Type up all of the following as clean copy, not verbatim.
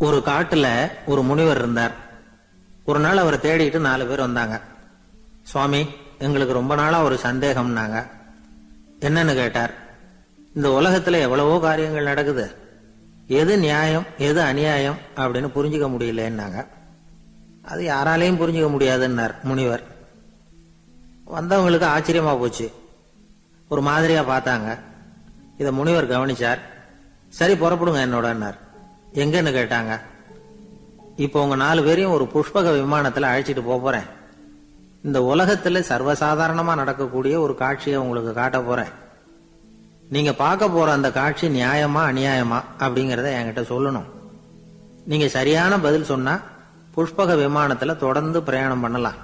ஒரு காட்டுல ஒரு முனிவர் இருந்தார். ஒரு நாள் அவரை தேடிட்டு 4 பேர் வந்தாங்க. சுவாமி, எங்களுக்கு ரொம்ப நாளா ஒரு சந்தேகம்னாங்க. என்னன்னு கேட்டார். இந்த உலகத்துல எவ்வளவோ காரியங்கள் நடக்குது, எது நியாயம் எது அநியாயம் அப்படின்னு புரிஞ்சுக்க முடியலன்னாங்க. அது யாராலையும் புரிஞ்சுக்க முடியாதுன்னார் முனிவர். வந்தவங்களுக்கு ஆச்சரியமா போச்சு, ஒரு மாதிரியா பார்த்தாங்க. இத முனிவர் கவனிச்சார். சரி, புறப்படுங்க என்னோடன்னார். எங்கன்னு கேட்டாங்க. இப்போ உங்க 4 பேரையும் ஒரு புஷ்பக விமானத்துல அழைச்சிட்டு போறேன். இந்த உலகத்துல சர்வசாதாரணமா நடக்கக்கூடிய ஒரு காட்சியை உங்களுக்கு காட்ட போறேன். நீங்க பார்க்க போற அந்த காட்சி நியாயமா அநியாயமா அப்படிங்கறத என்கிட்ட சொல்லணும். நீங்க சரியான பதில் சொன்னா புஷ்பக விமானத்துல தொடர்ந்து பிரயாணம் பண்ணலாம்.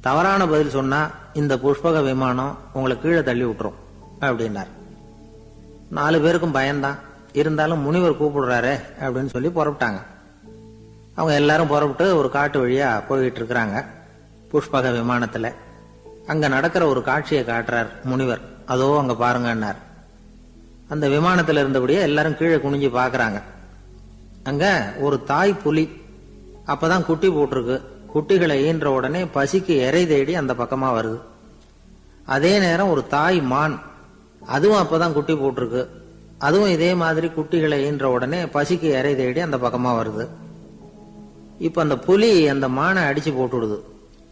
தவறான பதில் சொன்னா இந்த புஷ்பக விமானம் உங்களை கீழே தள்ளி விட்டுரும் அப்படின்னார். 4 பேருக்கும் பயம்தான். இருந்தாலும் முனிவர் கூப்பிடுறாரு அப்படின்னு சொல்லி புறப்பட்டாங்க. அவங்க எல்லாரும் புறப்பட்டு ஒரு காட்டு வழியா போயிட்டு இருக்கிறாங்க புஷ்பக விமானத்துல. அங்க நடக்கிற ஒரு காட்சியை காட்டுறார் முனிவர். அதோ அங்க பாருங்கன்னார். அந்த விமானத்துல இருந்தபடியே எல்லாரும் கீழே குனிஞ்சு பாக்குறாங்க. அங்க ஒரு தாய் புலி அப்பதான் குட்டி போட்டிருக்கு. குட்டிகளை ஈன்ற உடனே பசிக்கு இறை தேடி அந்த பக்கமா வருது. அதே நேரம் ஒரு தாய் மான், அதுவும் அப்பதான் குட்டி போட்டிருக்கு. அதுவும் இதே மாதிரி குட்டிகளை ஈன்ற உடனே பசிக்கு இறை தேடி அந்த பக்கமா வருது. இப்ப அந்த புலி அந்த மானை அடிச்சு போட்டுடுது.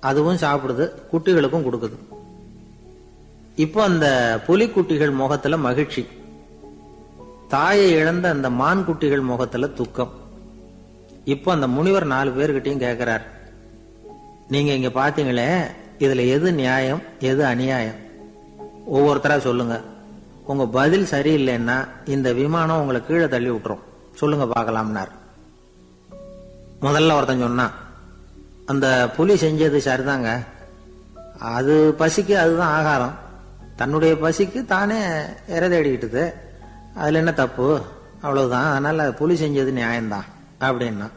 அதுவும் சாப்பிடுது, குட்டிகளுக்கும் கொடுக்குது. இப்போ அந்த புலி குட்டிகள் முகத்துல மகிழ்ச்சி, தாயை இழந்த அந்த மான் குட்டிகள் முகத்துல துக்கம். இப்போ அந்த முனிவர் 4 பேர்கிட்டையும் கேட்கிறார், நீங்க இங்க பாத்தீங்களே, இதுல எது நியாயம் எது அநியாயம்? ஒவ்வொருத்தரா சொல்லுங்க. உங்க பதில் சரியில்லைன்னா இந்த விமானம் உங்களை கீழே தள்ளி விட்டுரும். சொல்லுங்க பார்க்கலாம்னார். முதல்ல ஒருத்தன் சொன்னான், அந்த புலி செஞ்சது சரிதாங்க. அது பசிக்கு அதுதான் ஆகாரம். தன்னுடைய பசிக்கு தானே இறை தேடிக்கிட்டுது. அதுல என்ன தப்பு? அவ்வளவுதான். அதனால புலி செஞ்சது நியாயம்தான் அப்படின்னா.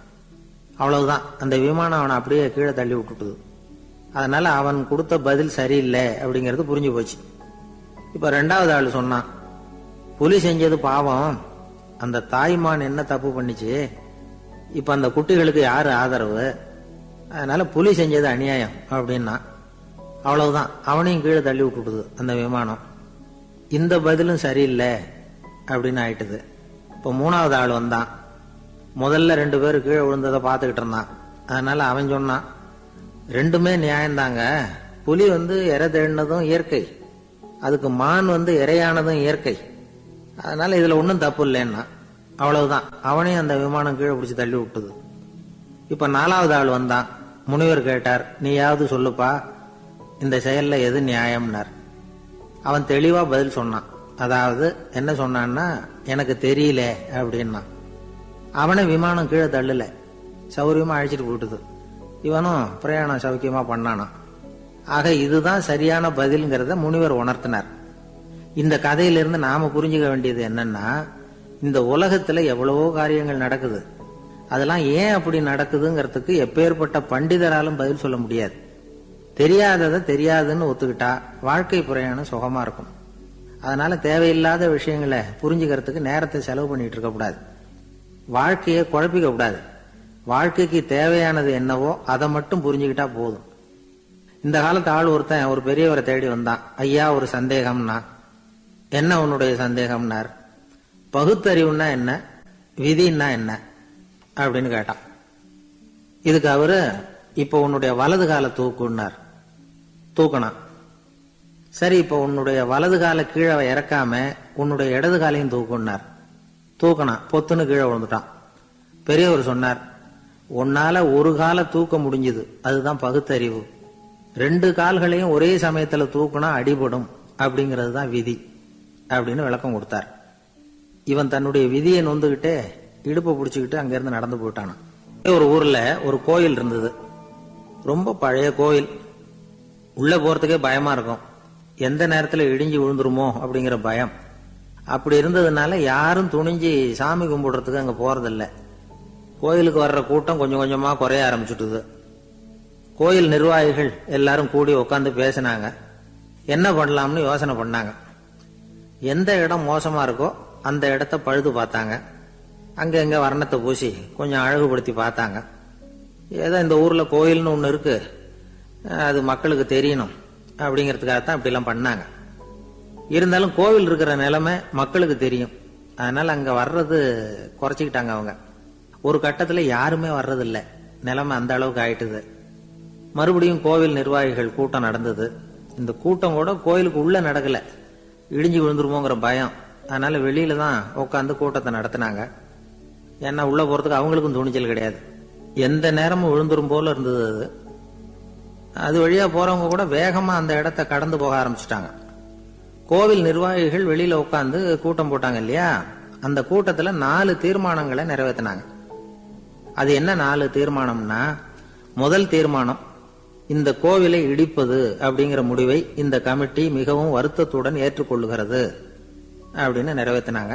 அவ்வளவுதான். அந்த விமானம் அவனை அப்படியே கீழே தள்ளி விட்டுட்டுது. அதனால அவன் கொடுத்த பதில் சரியில்லை அப்படிங்கிறது புரிஞ்சு போச்சு. இப்ப 2வது ஆளு சொன்னான், புலி செஞ்சது பாவம். அந்த தாய்மான் என்ன தப்பு பண்ணிச்சு? இப்ப அந்த குட்டிகளுக்கு யாரு ஆதரவு? அதனால புலி செஞ்சது அநியாயம் அப்படின்னா. அவ்வளவுதான். அவனையும் கீழே தள்ளி விட்டுடுது அந்த விமானம். இந்த பதிலும் சரியில்லை அப்படின்னு ஆயிட்டுது. இப்ப 3வது ஆள் வந்தான். முதல்ல 2 பேரு கீழே விழுந்ததை பார்த்துக்கிட்டு இருந்தான். அதனால அவன் சொன்னான், ரெண்டுமே நியாயம்தாங்க. புலி இறை தேடினதும் இயற்கை, அதுக்கு மான் இறையானதும் இயற்கை. அதனால இதுல ஒன்னும் தப்பு இல்லைன்னா. அவ்வளவுதான். அவனையும் அந்த விமானம் கீழே பிடிச்சி தள்ளி விட்டுது. இப்ப 4வது ஆள் வந்தான். முனிவர் கேட்டார், நீயாவது சொல்லுப்பா, இந்த செயல்ல எது நியாயம்னார். அவன் தெளிவா பதில் சொன்னான். அதாவது என்ன சொன்னான்னா, எனக்கு தெரியல அப்படின்னா. அவனை விமானம் கீழே தள்ளல, சௌரியமா அழைச்சிட்டு போட்டுது. இவனும் பிரயாணம் சௌக்கியமா பண்ணானா. ஆக இதுதான் சரியான பதில்ங்கிறத முனிவர் உணர்த்தினார். இந்த கதையிலிருந்து நாம புரிஞ்சுக்க வேண்டியது என்னன்னா, இந்த உலகத்துல எவ்வளவோ காரியங்கள் நடக்குது. அதெல்லாம் ஏன் அப்படி நடக்குதுங்கிறதுக்கு எப்பேற்பட்ட பண்டிதராலும் பதில் சொல்ல முடியாது. தெரியாததை தெரியாதுன்னு ஒத்துக்கிட்டா வாழ்க்கை பிரயாணம் சுகமா இருக்கும். அதனால தேவையில்லாத விஷயங்களை புரிஞ்சுக்கிறதுக்கு நேரத்தை செலவு பண்ணிட்டு இருக்க கூடாது. வாழ்க்கையை குழப்பிக்க கூடாது. வாழ்க்கைக்கு தேவையானது என்னவோ அதை மட்டும் புரிஞ்சுக்கிட்டா போதும். இந்த காலத்து ஆள் ஒருத்தன் ஒரு பெரியவரை தேடி வந்தான். ஐயா, ஒரு சந்தேகம்னா. என்ன உன்னுடைய சந்தேகம்னார். பகுத்தறிவுன்னா என்ன, விதின்னா என்ன அப்படின்னு கேட்டான். இதுக்கு அவரு, இப்ப உன்னுடைய வலது கால தூக்குன்னார். தூக்கணும். சரி, இப்ப உன்னுடைய வலது கால கீழே இறக்காம உன்னுடைய இடது காலையும் தூக்குன்னார். தூக்கணும். பொத்துன்னு கீழே விழுந்துட்டான். பெரியவர் சொன்னார், உன்னால ஒரு காலை தூக்க முடிஞ்சது, அதுதான் பகுத்தறிவு. 2 கால்களையும் ஒரே சமயத்துல தூக்குனா அடிபடும், அப்படிங்கிறது தான் விதி அப்படின்னு விளக்கம் கொடுத்தார். இவன் தன்னுடைய விதியை நொந்துகிட்டே இடுப்பை பிடிச்சுக்கிட்டு அங்கிருந்து நடந்து போயிட்டானான். ஒரு ஊர்ல ஒரு கோயில் இருந்தது. ரொம்ப பழைய கோயில். உள்ள போறதுக்கே பயமா இருக்கும். எந்த நேரத்துல இடிஞ்சு விழுந்துருமோ அப்படிங்கிற பயம். அப்படி இருந்ததுனால யாரும் துணிஞ்சு சாமி கும்பிடுறதுக்கு அங்க போறதில்ல. கோயிலுக்கு வர்ற கூட்டம் கொஞ்சம் கொஞ்சமா குறைய ஆரம்பிச்சுட்டுது. கோயில் நிர்வாகிகள் எல்லாரும் கூடி உட்காந்து பேசினாங்க. என்ன பண்ணலாம்னு யோசனை பண்ணாங்க. எந்த இடம் மோசமா இருக்கோ அந்த இடத்த பழுது பார்த்தாங்க. அங்க எங்க வர்ணத்தை பூசி கொஞ்சம் அழகுபடுத்தி பார்த்தாங்க. ஏதோ இந்த ஊர்ல கோயில்னு ஒண்ணு இருக்கு, அது மக்களுக்கு தெரியணும் அப்படிங்கிறதுக்காகத்தான் இப்படிலாம் பண்ணாங்க. இருந்தாலும் கோவில் இருக்கிற நிலைமை மக்களுக்கு தெரியும், அதனால அங்க வர்றது குறைச்சிக்கிட்டாங்க அவங்க. ஒரு கட்டத்துல யாருமே வர்றதில்ல, நிலைமை அந்த அளவுக்கு ஆயிட்டுது. மறுபடியும் கோவில் நிர்வாகிகள் கூட்டம் நடந்தது. இந்த கூட்டம் கூட கோயிலுக்கு உள்ள நடக்கல, இடிஞ்சு விழுந்துருமோங்கிற பயம். அதனால வெளியில தான் உட்காந்து கூட்டத்தை நடத்தினாங்க. ஏன்னா உள்ள போறதுக்கு அவங்களுக்கும் துணிச்சல் கிடையாது, எந்த நேரமும் விழுந்துரும் போல இருந்தது. அது வழியா போறவங்க கூட வேகமா அந்த இடத்தை கடந்து போக ஆரம்பிச்சுட்டாங்க. கோவில் நிர்வாகிகள் வெளியில உட்காந்து கூட்டம் போட்டாங்க இல்லையா, அந்த கூட்டத்துல 4 தீர்மானங்களை நிறைவேற்றினாங்க. அது என்ன 4 தீர்மானம்னா, முதல் தீர்மானம், இந்த கோவிலை இடிப்பது அப்படிங்கிற முடிவை இந்த கமிட்டி மிகவும் வருத்தத்துடன் ஏற்றுக்கொள்ளுகிறது அப்படின்னு நிறைவேற்றினாங்க.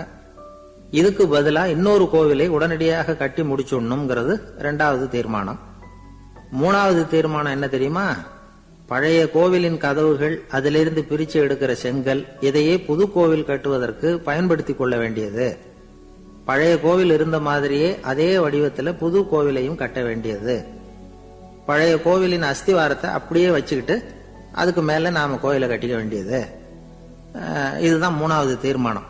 இதுக்கு பதிலா இன்னொரு கோவிலை உடனடியாக கட்டி முடிச்சுடணுங்கிறது 2வது தீர்மானம். 3வது தீர்மானம் என்ன தெரியுமா, பழைய கோவிலின் கதவுகள், அதிலிருந்து பிரிச்சு எடுக்கிற செங்கல், இதையே புது கோவில் கட்டுவதற்கு பயன்படுத்தி கொள்ள வேண்டியது. பழைய கோவில் இருந்த மாதிரியே அதே வடிவத்தில் புது கோவிலையும் கட்ட வேண்டியது. பழைய கோவிலின் அஸ்திவாரத்தை அப்படியே வச்சுக்கிட்டு அதுக்கு மேல நாம கோயிலை கட்டிக்க வேண்டியது. இதுதான் 3வது தீர்மானம்.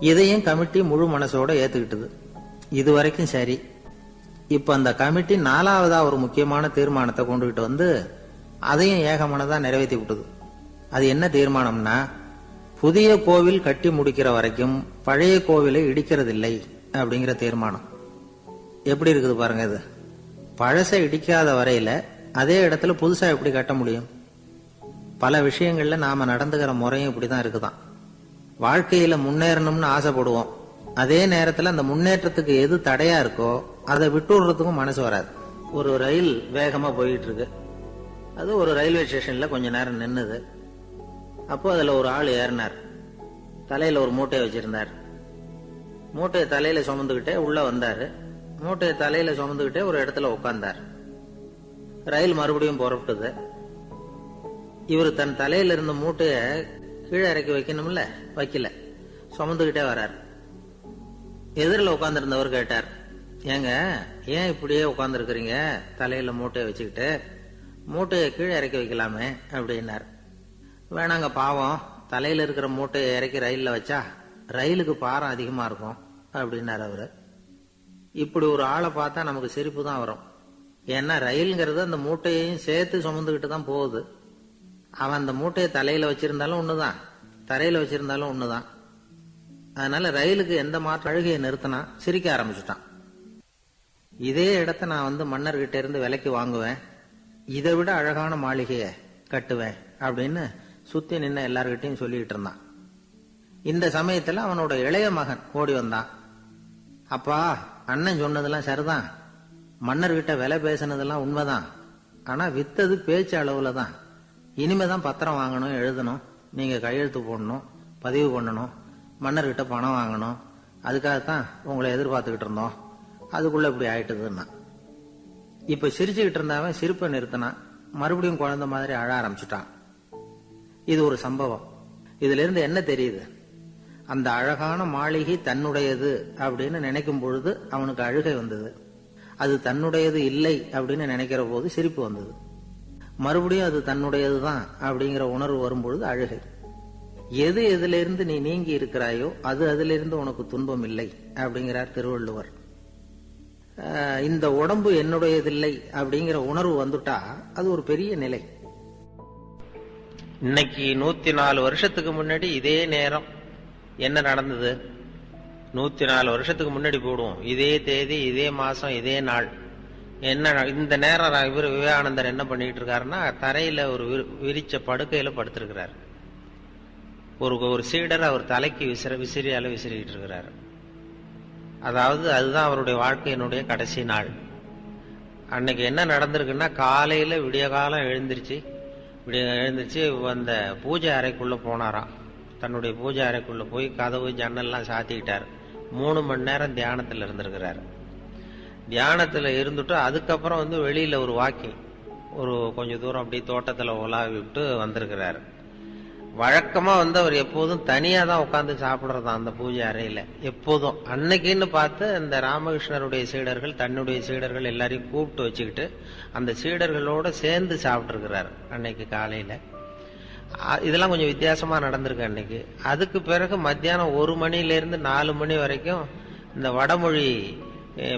இதையும் கமிட்டி முழு மனசோட ஏத்துக்கிட்டது. இது வரைக்கும் சரி. இப்ப அந்த கமிட்டி 4வதா ஒரு முக்கியமான தீர்மானத்தை கொண்டுகிட்டு வந்து அதையும் ஏகமனதா நிறைவேற்றி விட்டது. அது என்ன தீர்மானம்னா, புதிய கோவில் கட்டி முடிக்கிற வரைக்கும் பழைய கோவிலை இடிக்கிறதில்லை அப்படிங்கிற தீர்மானம். எப்படி இருக்குது பாருங்க இது. பழசை இடிக்காத வரையில அதே இடத்துல புதுசா எப்படி கட்ட முடியும்? பல விஷயங்கள்ல நாம நடந்துகிற முறையும் இப்படிதான் இருக்குதான். வாழ்க்கையில முன்னேறணும்னு ஆசைப்படுவோம், அதே நேரத்துல அந்த முன்னேற்றத்துக்கு எது தடையா இருக்கோ அதை விட்டுடுறதுக்கும் மனசு வராது. ஒரு ரயில் வேகமா போயிட்டு இருக்கு, அது ஒரு ரயில்வே ஸ்டேஷன்ல கொஞ்ச நேரம் நின்னுது. அப்போ அதுல ஒரு ஆள் ஏறினார், தலையில ஒரு மூட்டையை வச்சிருந்தார். மூட்டையை தலையில சுமந்துகிட்டே உள்ள வந்தாரு. மூட்டையை தலையில சுமந்துகிட்டே ஒரு இடத்துல உட்கார்ந்தார். ரயில் மறுபடியும் புறப்பட்டது. இவர் தன் தலையில இருந்த மூட்டையை கீழே இறக்கி வைக்கணும்ல, வைக்கல, சுமந்துகிட்டே வர்றார். எதிரில் உட்கார்ந்து இருந்தவர் கேட்டார், ஏங்க ஏன் இப்படியே உட்கார்ந்து இருக்கிறீங்க, தலையில மூட்டையை வச்சுக்கிட்டு, மூட்டையை கீழே இறக்கி வைக்கலாமே அப்படின்னார். வேணாங்க, பாவம், தலையில இருக்கிற மூட்டையை இறக்கி ரயில்ல வச்சா ரயிலுக்கு பாரம் அதிகமா இருக்கும் அப்படின்னார் அவரு. இப்படி ஒரு ஆளை பார்த்தா நமக்கு சிரிப்பு தான் வரும். ஏன்னா ரயில்ங்கிறது அந்த மூட்டையையும் சேர்த்து சுமந்துக்கிட்டு தான் போகுது. அவன் அந்த மூட்டையை தலையில வச்சிருந்தாலும் ஒண்ணுதான், தரையில வச்சிருந்தாலும் ஒண்ணுதான். அதனால ரயிலுக்கு எந்த மாற்ற அழுகையை நிறுத்தினா சிரிக்க ஆரம்பிச்சுட்டான். இதே இடத்த நான் வந்து மன்னர்கிட்ட இருந்து விலைக்கு வாங்குவேன், இதை விட அழகான மாளிகையை கட்டுவேன் அப்படின்னு சுத்தி நின்ன எல்லார்கிட்டையும் சொல்லிட்டு இருந்தான். இந்த சமயத்துல அவனோட இளைய மகன் ஓடி வந்தான். அப்பா, அண்ணன் சொன்னதெல்லாம் சரிதான், மன்னர்கிட்ட விலை பேசினதெல்லாம் உண்மைதான், ஆனா வித்தது பேச்சு அளவுல தான். இனிமேதான் பத்திரம் வாங்கணும், எழுதணும், நீங்க கையெழுத்து போடணும், பதிவு பண்ணணும், மன்னர்கிட்ட பணம் வாங்கணும், அதுக்காகத்தான் உங்களை எதிர்பார்த்துக்கிட்டு இருந்தோம், அதுக்குள்ள இப்படி ஆயிட்டுதுன்னா. இப்ப சிரிச்சுக்கிட்டு இருந்தவன் சிரிப்பை நிறுத்தினான், மறுபடியும் குழந்தை மாதிரி அழ ஆரம்பிச்சுட்டான். இது ஒரு சம்பவம். இதுல இருந்து என்ன தெரியுது, அந்த அழகான மாளிகை தன்னுடையது அப்படின்னு நினைக்கும் பொழுது அவனுக்கு அழுகை வந்தது. அது தன்னுடையது இல்லை அப்படின்னு நினைக்கிற போது சிரிப்பு வந்தது. மறுபடியும் அது தன்னுடையதுதான் அப்படிங்கிற உணர்வு வரும்பொழுது அழுகை. எது எதிலிருந்து நீ நீங்கி இருக்கிறாயோ அது அதிலிருந்து உனக்கு துன்பம் இல்லை அப்படிங்கிறார் திருவள்ளுவர். இந்த உடம்பு என்னுடையதில்லை அப்படிங்கிற உணர்வு வந்துட்டா அது ஒரு பெரிய நிலை. இன்னைக்கு 104 வருஷத்துக்கு முன்னாடி இதே நேரம் என்ன நடந்தது? 104 வருஷத்துக்கு முன்னாடி போடுவோம், இதே தேதி, இதே மாசம், இதே நாள். என்ன இந்த நேரம் இவர் விவேகானந்தர் என்ன பண்ணிட்டு இருக்காருன்னா, தரையில ஒரு விரிச்ச படுக்கையில படுத்திருக்கிறார். ஒரு சீடர் அவர் தலைக்கு விசிறியால விசிறிட்டு இருக்கிறார். அதாவது அதுதான் அவருடைய வாழ்க்கையினுடைய கடைசி நாள். அன்னைக்கு என்ன நடந்திருக்குன்னா, காலையில விடிய காலம் எழுந்திருச்சு அந்த பூஜை அறைக்குள்ள போனாராம். தன்னுடைய பூஜை அறைக்குள்ள போய் கதவு ஜன்னல்லாம் சாத்திக்கிட்டார். 3 மணி நேரம் தியானத்துல இருந்திருக்கிறார். தியானத்துல இருந்துட்டு அதுக்கப்புறம் வந்து வெளியில ஒரு வாக்கிங், ஒரு கொஞ்ச தூரம் அப்படி தோட்டத்துல உலாவி விட்டு வந்திருக்கிறாரு. வழக்கமா வந்து அவர் எப்போதும் தனியா தான் உட்கார்ந்து சாப்பிடுறதா அந்த பூஜை அறையில எப்போதும். அன்னைக்குன்னு பார்த்து அந்த ராமகிருஷ்ணருடைய சீடர்கள் தன்னுடைய சீடர்கள் எல்லாரையும் கூப்பிட்டு வச்சுக்கிட்டு அந்த சீடர்களோட சேர்ந்து சாப்பிட்டு இருக்கிறாரு அன்னைக்கு காலையில. இதெல்லாம் கொஞ்சம் வித்தியாசமா நடந்திருக்கு அன்னைக்கு. அதுக்கு பிறகு மத்தியானம் 1 மணில இருந்து 4 மணி வரைக்கும் இந்த வடமொழி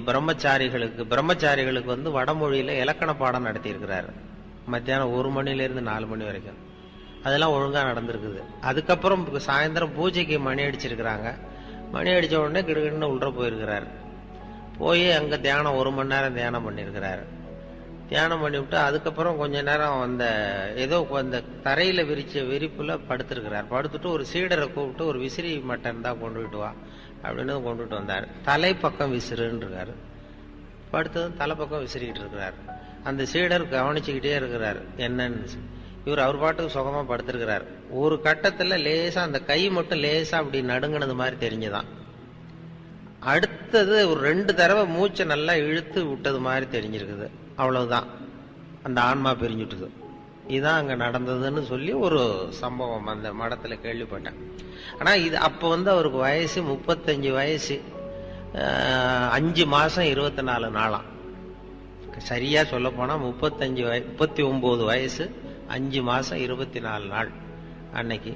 பிரம்மச்சாரிகளுக்கு வந்து வடமொழியில இலக்கண பாடம் நடத்தி இருக்கிறாரு. மத்தியானம் 1 மணில இருந்து 4 மணி வரைக்கும் அதெல்லாம் ஒழுங்கா நடந்திருக்குது. அதுக்கப்புறம் சாயந்தரம் பூஜைக்கு மணி அடிச்சிருக்கிறாங்க. மணி அடிச்ச உடனே கிடுகிடுன்னு உள்ள போயிருக்கிறாரு. போய் அங்க தியானம் 1 மணி நேரம் தியானம் பண்ணிருக்கிறாரு. தியானம் பண்ணிவிட்டு அதுக்கப்புறம் கொஞ்ச நேரம் அந்த ஏதோ அந்த தரையில விரிச்ச விரிப்புல படுத்திருக்கிறார். படுத்துட்டு ஒரு சீடரை கூப்பிட்டு ஒரு விசிறி மட்டன் தான் கொண்டுகிட்டு வா அப்படின்னு கொண்டுட்டு வந்தார். தலைப்பக்கம் விசிறுன்னு இருக்காரு. படுத்ததும் தலைப்பக்கம் விசிறிக்கிட்டு இருக்கிறார். அந்த சீடர் கவனிச்சுக்கிட்டே இருக்கிறார் என்னன்னு. இவர் அவர் பாட்டுக்கு சுகமா படுத்திருக்கிறார். ஒரு கட்டத்துல லேசா அந்த கை மட்டும் லேசா அப்படி நடுங்கினது மாதிரி தெரிஞ்சுதான். அடுத்தது ஒரு 2 தடவை மூச்சை நல்லா இழுத்து விட்டது மாதிரி தெரிஞ்சிருக்குது. அவ்வளவுதான், அந்த ஆன்மா பிரிஞ்சுட்டுது. இதுதான் அங்க நடந்ததுன்னு சொல்லி ஒரு சம்பவம் அந்த மடத்துல கேள்விப்பட்டேன். ஆனா இது அப்ப வந்து அவருக்கு வயசு 35 வயசு, 5 மாசம் 24 நாளாம். சரியா சொல்ல போனா 39 வயசு 5 மாசம் 24 நாள் அன்னைக்கு.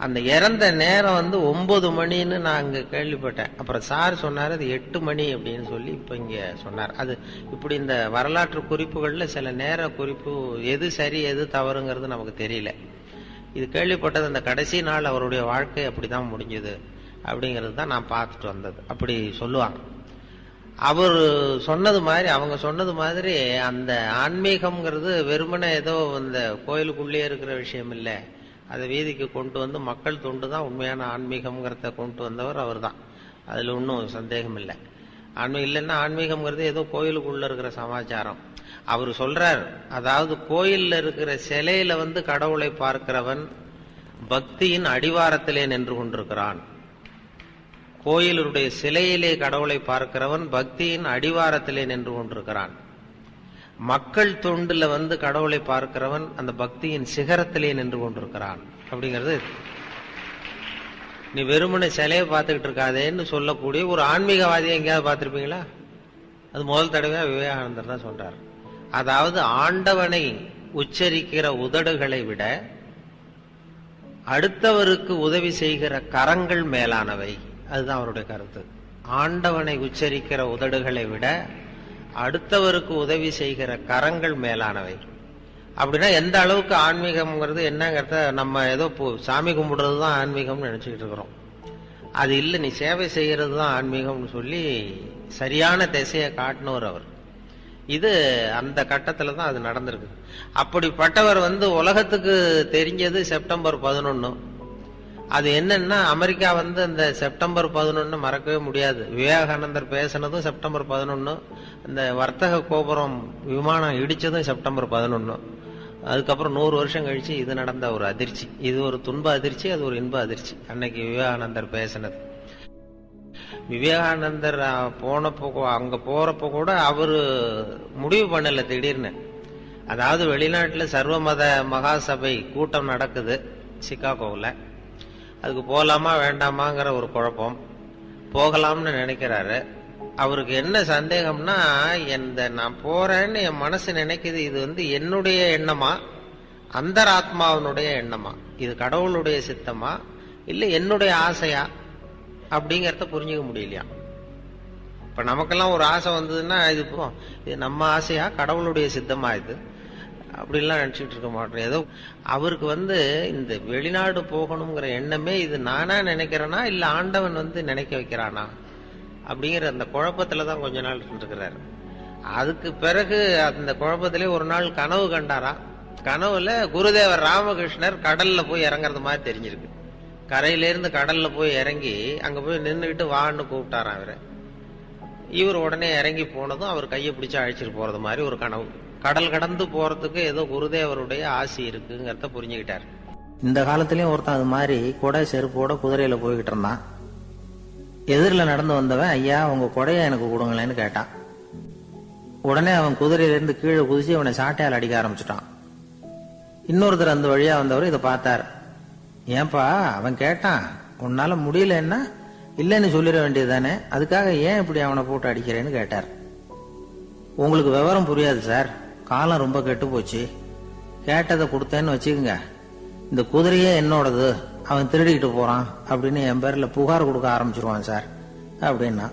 அந்த இறந்த நேரம் வந்து 9 மணின்னு நான் அங்க கேள்விப்பட்டேன். அப்புறம் சார் சொன்னார் அது 8 மணி அப்படின்னு சொல்லி இப்ப இங்க சொன்னார். அது இப்படி இந்த வரலாற்று குறிப்புகள்ல சில நேர குறிப்பு எது சரி எது தவறுங்கிறது நமக்கு தெரியல. இது கேள்விப்பட்டது அந்த கடைசி நாள் அவருடைய வாழ்க்கை அப்படிதான் முடிஞ்சது அப்படிங்கிறது தான் நான் பார்த்துட்டு வந்தது. அப்படி சொல்லுவாங்க. அவர் சொன்னது மாதிரி அவங்க சொன்னது மாதிரி அந்த ஆன்மீகம்ங்கிறது வெறுமனே ஏதோ இந்த கோயிலுக்குள்ளே இருக்கிற விஷயம் இல்லை. அதை வீதிக்கு கொண்டு வந்து மக்கள் தொண்டு தான் உண்மையான ஆன்மீகம்ங்கிறத கொண்டு வந்தவர் அவர் தான். அதுல ஒன்றும் சந்தேகம் இல்லை. ஆன்மீகம் இல்லைன்னா ஆன்மீகம்ங்கிறது ஏதோ கோயிலுக்குள்ள இருக்கிற சமாச்சாரம். அவர் சொல்றார், அதாவது கோயில்ல இருக்கிற சிலையில வந்து கடவுளை பார்க்கிறவன் பக்தியின் அடிவாரத்திலே நின்று கொண்டிருக்கிறான். கோயிலுடைய சிலையிலே கடவுளை பார்க்கிறவன் பக்தியின் அடிவாரத்திலே நின்று கொண்டிருக்கிறான். மக்கள் தொண்டுல வந்து கடவுளை பார்க்கிறவன் அந்த பக்தியின் சிகரத்திலே நின்று கொண்டிருக்கிறான் அப்படிங்கிறது. நீ வெறுமனை சிலையை பார்த்துக்கிட்டு இருக்காதேன்னு சொல்லக்கூடிய ஒரு ஆன்மீகவாதியை எங்கேயாவது பார்த்திருப்பீங்களா? அது முதல் தடவையா விவேகானந்தர் தான் சொல்றார். அதாவது ஆண்டவனை உச்சரிக்கிற உதடுகளை விட அடுத்தவருக்கு உதவி செய்கிற கரங்கள் மேலானவை. அதுதான் அவருடைய கருத்து. ஆண்டவனை உச்சரிக்கிற உதடுகளை விட அடுத்தவருக்கு உதவி செய்கிற கரங்கள் மேலானவை. அப்படின்னா எந்த அளவுக்கு ஆன்மீகம்ங்கிறது என்னங்கிறத நம்ம ஏதோ சாமி கும்பிடுறது தான் ஆன்மீகம்னு நினைச்சுக்கிட்டு இருக்கிறோம். அது இல்லை, நீ சேவை செய்யறது தான் ஆன்மீகம்னு சொல்லி சரியான திசையை காட்டினவர் அவர். இது அந்த கட்டத்துல தான் அது நடந்திருக்கு. அப்படிப்பட்டவர் வந்து உலகத்துக்கு தெரிஞ்சது செப்டம்பர் 11. அது என்னன்னா அமெரிக்கா வந்து அந்த செப்டம்பர் 11 மறக்கவே முடியாது. விவேகானந்தர் பேசினதும் செப்டம்பர் 11, இந்த வர்த்தக கோபுரம் விமானம் இடிச்சதும் செப்டம்பர் 11. அதுக்கப்புறம் 100 வருஷம் கழிச்சு இது நடந்த ஒரு அதிர்ச்சி. இது ஒரு துன்ப அதிர்ச்சி, அது ஒரு இன்ப அதிர்ச்சி. அன்னைக்கு விவேகானந்தர் பேசினது. விவேகானந்தர் போனப்போ அங்க போறப்போ கூட அவரு முடிவு பண்ணல திடீர்னு. அதாவது வெளிநாட்டுல சர்வமத மகாசபை கூட்டம் நடக்குது சிகாகோவில். அதுக்கு போகலாமா வேண்டாமாங்கிற ஒரு குழப்பம். போகலாம்னு நினைக்கிறாரு. அவருக்கு என்ன சந்தேகம்னா, நான் போறேன்னு என் மனசு நினைக்குது, இது வந்து என்னுடைய எண்ணமா அந்தராத்மாவனுடைய எண்ணமா, இது கடவுளுடைய சித்தமா இல்ல என்னுடைய ஆசையா அப்படிங்கறத புரிஞ்சுக்க முடியலையா. இப்ப நமக்கெல்லாம் ஒரு ஆசை வந்ததுன்னா இது நம்ம ஆசையா கடவுளுடைய சித்தமா இது அப்படின்லாம் நினைச்சுட்டு இருக்க மாட்டோம். ஏதோ அவருக்கு வந்து இந்த வெளிநாடு போகணுங்கிற எண்ணமே இது நானா நினைக்கிறேனா இல்ல ஆண்டவன் வந்து நினைக்க வைக்கிறானா அப்படிங்கிற அந்த குழப்பத்துலதான் கொஞ்ச நாள் இருக்கிறாரு. அதுக்கு பிறகு அந்த குழப்பத்திலே ஒரு நாள் கனவு கண்டாரா. கனவுல குருதேவர் ராமகிருஷ்ணர் கடல்ல போய் இறங்குறது மாதிரி தெரிஞ்சிருக்கு. கரையில இருந்து கடல்ல போய் இறங்கி அங்க போய் நின்றுகிட்டு வான்னு கூப்பிட்டாராம் அவரை. இவர் உடனே இறங்கி போனதும் அவர் கையை பிடிச்சு அழைச்சிட்டு போறது மாதிரி ஒரு கனவு. கடல் கடந்து போறதுக்கு ஏதோ குருதேவருடைய ஆசி இருக்குங்கிறத புரிஞ்சுக்கிட்டார். இந்த காலத்திலயும் ஒருத்தன் அது மாதிரி கொடை செருப்போட குதிரையில போய்கிட்டு இருந்தான். எதிரில் நடந்து வந்தவன், ஐயா உங்க கொடையை எனக்கு கொடுங்களேன்னு கேட்டான். உடனே அவன் குதிரையில இருந்து கீழே குதிச்சு அவனை சாட்டையால் அடிக்க ஆரம்பிச்சுட்டான். இன்னொருத்தர் அந்த வழியா வந்தவர் இதை பார்த்தார். ஏன்பா அவன் கேட்டான், உன்னால முடியலன்னா இல்லைன்னு சொல்லிட வேண்டியது தானே, அதுக்காக ஏன் இப்படி அவனை போட்டு அடிக்கிறேன்னு கேட்டார். உங்களுக்கு விவரம் புரியாது சார், காலம் ரொம்ப கெட்டு போச்சு. கேட்டதை கொடுத்தேன்னு வச்சுக்கோங்க, இந்த குதிரையே என்னோடது, அவன் திருடிக்கிட்டு போறான் அப்படின்னு என் பேர்ல புகார் கொடுக்க ஆரம்பிச்சிருவான் சார் அப்படின்னா.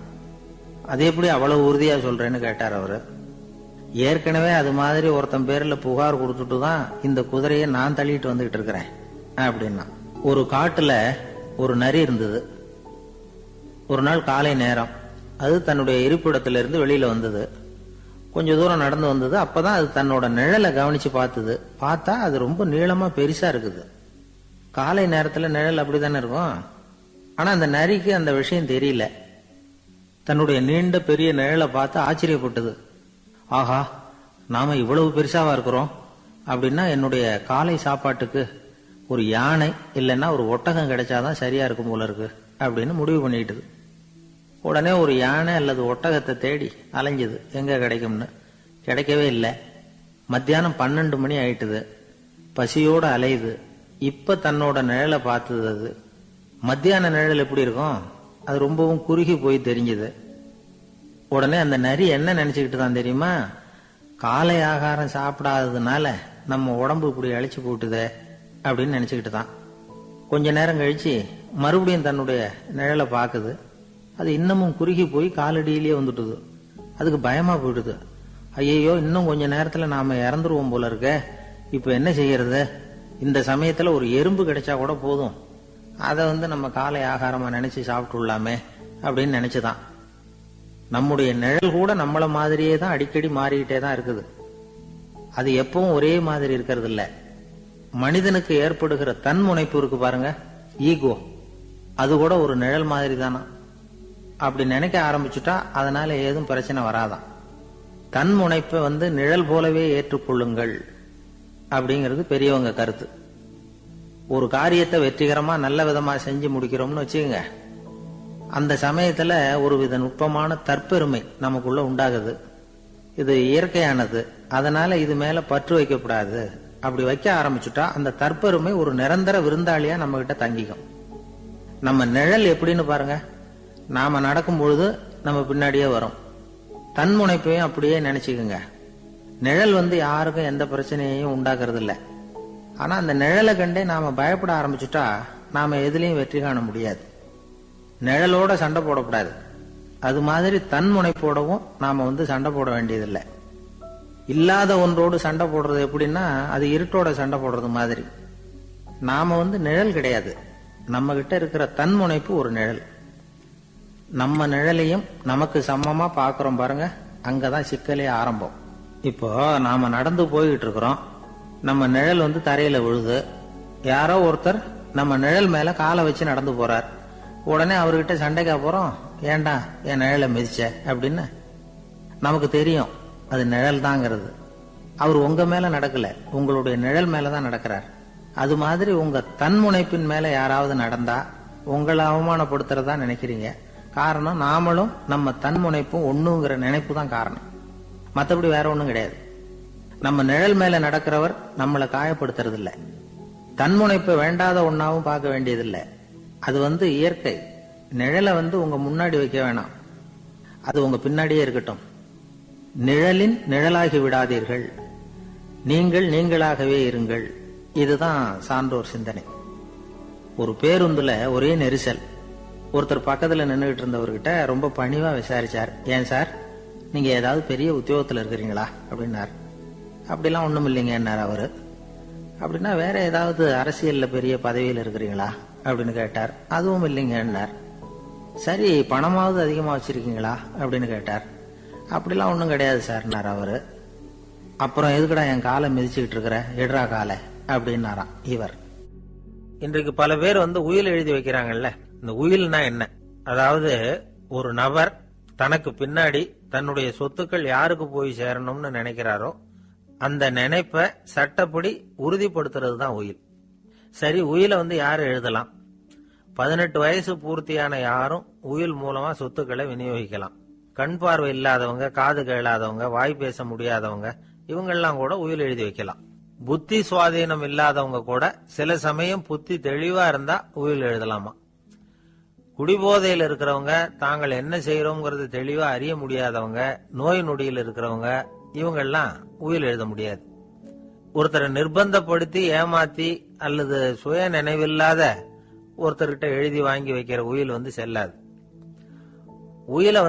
அது எப்படி அவ்வளவு உறுதியா சொல்றேன்னு கேட்டார் அவரு. ஏற்கனவே அது மாதிரி ஒருத்தன் பேர்ல புகார் கொடுத்துட்டு தான் இந்த குதிரையை நான் தள்ளிட்டு வந்துகிட்டு இருக்கிறேன் அப்படின்னா. ஒரு காட்டுல ஒரு நரி இருந்தது. ஒரு நாள் காலை நேரம் அது தன்னுடைய இருப்பிடத்திலிருந்து வெளியில வந்தது. கொஞ்ச தூரம் நடந்து வந்தது. அப்பதான் அது தன்னோட நிழலை கவனிச்சு பார்த்தது. பார்த்தா அது ரொம்ப நீளமா பெருசா இருக்குது. காலை நேரத்துல நிழல் அப்படித்தானே இருக்கும். ஆனா அந்த நரிக்கு அந்த விஷயம் தெரியல. தன்னுடைய நீண்ட பெரிய நிழலை பார்த்து ஆச்சரியப்பட்டது. ஆஹா, நாம இவ்வளவு பெருசாவா இருக்கிறோம் அப்படின்னா என்னுடைய காலை சாப்பாட்டுக்கு ஒரு யானை இல்லைன்னா ஒரு ஒட்டகம் கிடைச்சாதான் சரியா இருக்கும் போல இருக்கு அப்படின்னு முடிவு பண்ணிட்டுது. உடனே ஒரு யானை அல்லது ஒட்டகத்தை தேடி அலைஞ்சது, எங்க கிடைக்கும்னு. கிடைக்கவே இல்லை. மத்தியானம் 12 மணி ஆயிட்டுது. பசியோட அலையுது. இப்ப தன்னோட நிழலை பார்த்தது. அது மத்தியான நிழல் எப்படி இருக்கும், அது ரொம்பவும் குறுகி போய் தெரிஞ்சது. உடனே அந்த நரி என்ன நினைச்சுக்கிட்டு தான் தெரியுமா, காலை ஆகாரம் சாப்பிடாததுனால நம்ம உடம்பு இப்படி அழிச்சு போட்டுதே அப்படின்னு நினைச்சுக்கிட்டு தான். கொஞ்ச நேரம் கழிச்சு மறுபடியும் தன்னுடைய நிழலை பார்க்குது. அது இன்னமும் குறுகி போய் காலடியிலேயே வந்துட்டுது. அதுக்கு பயமா போயிடுது. ஐயோ, இன்னும் கொஞ்ச நேரத்துல நாம இறந்துருவோம் போல இருக்க, இப்ப என்ன செய்யறது? இந்த சமயத்துல ஒரு எறும்பு கிடைச்சா கூட போதும், அதை நம்ம காலை ஆகாரமா நினைச்சு சாப்பிட்டுள்ளாமே அப்படின்னு நினைச்சுதான். நம்முடைய நிழல் கூட நம்மள மாதிரியே தான் அடிக்கடி மாறிக்கிட்டே தான் இருக்குது. அது எப்பவும் ஒரே மாதிரி இருக்கிறது இல்ல. மனிதனுக்கு ஏற்படுகிற தன்முனைப்பு இருக்கு பாருங்க, ஈகோ, அது கூட ஒரு நிழல் மாதிரி தானா. அப்படி நினைக்க ஆரம்பிச்சுட்டா அதனால ஏதும் பிரச்சனை வராதான். தன்முனைப்பை நிழல் போலவே ஏற்றுக்கொள்ளுங்கள் அப்படிங்கிறது பெரியவங்க கருத்து. ஒரு காரியத்தை வெற்றிகரமா நல்ல விதமா செஞ்சு முடிக்கிறோம்னு வச்சுக்கோங்க, அந்த சமயத்துல ஒரு வித நுட்பமான தற்பெருமை நமக்குள்ள உண்டாகுது. இது இயற்கையானது, அதனால இது மேல பற்று வைக்கப்படாது. அப்படி வைக்க ஆரம்பிச்சுட்டா அந்த தற்பெருமை ஒரு நிரந்தர விருந்தாளியா நம்ம கிட்ட தங்கிக்கும். நம்ம நிழல் எப்படின்னு பாருங்க, நாம நடக்கும் பொழுது நம்ம பின்னாடியே வரும். தன்முனைப்பையும் அப்படியே நினைச்சுக்குங்க. நிழல் யாருக்கும் எந்த பிரச்சனையையும் உண்டாக்குறது இல்லை. ஆனா அந்த நிழலை கண்டே நாம பயப்பட ஆரம்பிச்சுட்டா நாம எதுலயும் வெற்றி காண முடியாது. நிழலோட சண்டை போடக்கூடாது. அது மாதிரி தன்முனைப்போடவும் நாம சண்டை போட வேண்டியதில்லை. இல்லாத ஒன்றோடு சண்டை போடுறது எப்படின்னா, அது இருட்டோட சண்டை போடுறது மாதிரி. நாம நிழல் கிடையாது, நம்ம கிட்ட இருக்கிற தன்முனைப்பு ஒரு நிழல். நம்ம நிழலையும் நமக்கு சமமா பாக்குறோம் பாருங்க, அங்கதான் சிக்கலே ஆரம்பம். இப்போ நாம நடந்து போய்கிட்டு இருக்கிறோம். நம்ம நிழல் தரையில விழுது. யாரோ ஒருத்தர் நம்ம நிழல் மேல காலை வச்சு நடந்து போறார். உடனே அவர்கிட்ட சண்டைக்கா போறோம், ஏண்டா என் நிழலை மிதிச்ச அப்படின்னு. நமக்கு தெரியும் அது நிழல் தாங்கிறது. அவர் உங்க மேல நடக்கல, உங்களுடைய நிழல் மேலதான் நடக்கிறார். அது மாதிரி உங்க தன்முனைப்பின் மேல யாராவது நடந்தா உங்களை அவமானப்படுத்துறதா நினைக்கிறீங்க. காரணம், நாமளும் நம்ம தன்முனைப்பும் ஒண்ணுங்கிற நினைப்பு தான் காரணம். மற்றபடி வேற ஒண்ணும் கிடையாது. நம்ம நிழல் மேல நடக்கிறவர் நம்மளை காயப்படுத்துறது இல்ல. தன்முனைப்பை வேண்டாத ஒன்னாவும் பார்க்க வேண்டியதில்லை. அது இயற்கை. நிழலை உங்க முன்னாடி வைக்க வேணாம், அது உங்க பின்னாடியே இருக்கட்டும். நிழலின் நிழலாகி விடாதீர்கள், நீங்கள் நீங்களாகவே இருங்கள். இதுதான் சான்றோர் சிந்தனை. ஒரு பேருந்துல ஒரே நெரிசல். ஒருத்தர் பக்கத்துல நின்றுகிட்டு இருந்தவர்கிட்ட ரொம்ப பணிவா விசாரிச்சார், ஏன் சார், நீங்க ஏதாவது பெரிய உத்தியோகத்துல இருக்கிறீங்களா அப்படின்னார். அப்படிலாம் ஒண்ணும் இல்லைங்கன்னார் அவரு. அப்படின்னா வேற ஏதாவது அரசியல்ல பெரிய பதவியில் இருக்கிறீங்களா அப்படின்னு கேட்டார். அதுவும் இல்லைங்கன்னார். சரி, பணமாவது அதிகமா வச்சிருக்கீங்களா அப்படின்னு கேட்டார். அப்படிலாம் ஒண்ணும் கிடையாது சார்னார் அவரு. அப்புறம் எதுக்குடா என் காலை மிதிச்சுக்கிட்டு இருக்கிற, எடுறா காலை அப்படின்னாராம் இவர். இன்றைக்கு பல பேர் உயில் எழுதி வைக்கிறாங்கல்ல. இந்த உயில்னா என்ன? அதாவது ஒரு நபர் தனக்கு பின்னாடி தன்னுடைய சொத்துக்கள் யாருக்கு போய் சேரணும்னு நினைக்கிறாரோ அந்த நினைப்பை சட்டப்படி உறுதிப்படுத்துறது தான் உயில். சரி, உயில யாரு எழுதலாம்? 18 வயசு பூர்த்தியான யாரும் உயில் மூலமா சொத்துக்களை விநியோகிக்கலாம். கண் பார்வை இல்லாதவங்க, காது கேளாதவங்க, வாய் பேச முடியாதவங்க, இவங்கெல்லாம் கூட உயில் எழுதி வைக்கலாம். புத்தி சுவாதீனம் இல்லாதவங்க கூட சில சமயம் புத்தி தெளிவா இருந்தா உயில் எழுதலாமா. குடிபோதையில் இருக்கிறவங்க, தாங்கள் என்ன செய்யறோங்கிறது தெளிவா அறிய முடியாதவங்க, நோய் நொடியில் இருக்கிறவங்க, இவங்க எல்லாம் உயில் எழுத முடியாது. ஒருத்தரை நிர்பந்தப்படுத்தி ஏமாத்தி அல்லது சுய நினைவில்லாத ஒருத்தர்கிட்ட எழுதி வாங்கி வைக்கிற உயில் செல்லாது. உயிலை